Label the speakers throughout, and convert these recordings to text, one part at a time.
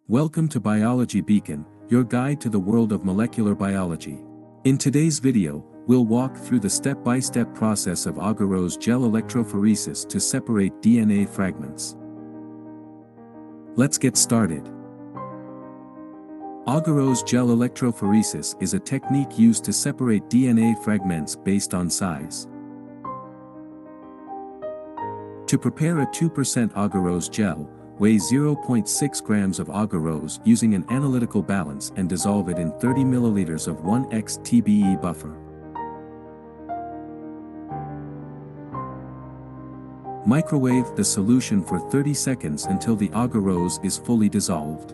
Speaker 1: Welcome to Biology Beacon, your guide to the world of molecular biology. In today's video, we'll walk through the step-by-step process of agarose gel electrophoresis to separate DNA fragments. Let's get started. Agarose gel electrophoresis is a technique used to separate DNA fragments based on size. To prepare a 2% agarose gel, weigh 0.6 grams of agarose using an analytical balance and dissolve it in 30 milliliters of 1x TBE buffer. Microwave the solution for 30 seconds until the agarose is fully dissolved.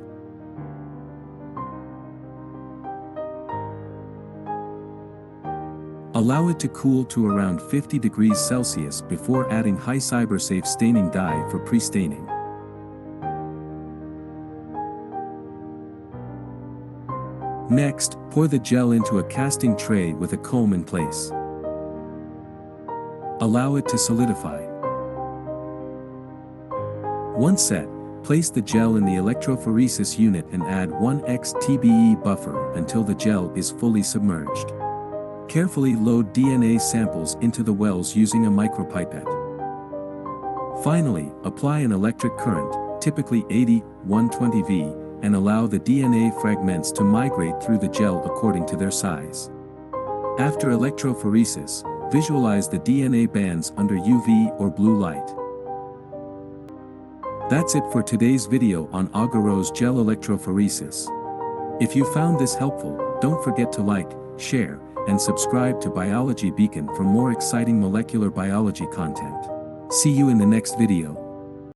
Speaker 1: Allow it to cool to around 50 degrees Celsius before adding high cybersafe staining dye for pre-staining. Next, pour the gel into a casting tray with a comb in place. Allow it to solidify. Once set, place the gel in the electrophoresis unit and add 1x TBE buffer until the gel is fully submerged. Carefully load DNA samples into the wells using a micropipette. Finally, apply an electric current, typically 80-120 V, and allow the DNA fragments to migrate through the gel according to their size. After electrophoresis, visualize the DNA bands under UV or blue light. That's it for today's video on agarose gel electrophoresis. If you found this helpful, don't forget to like, share, and subscribe to Biology Beacon for more exciting molecular biology content. See you in the next video.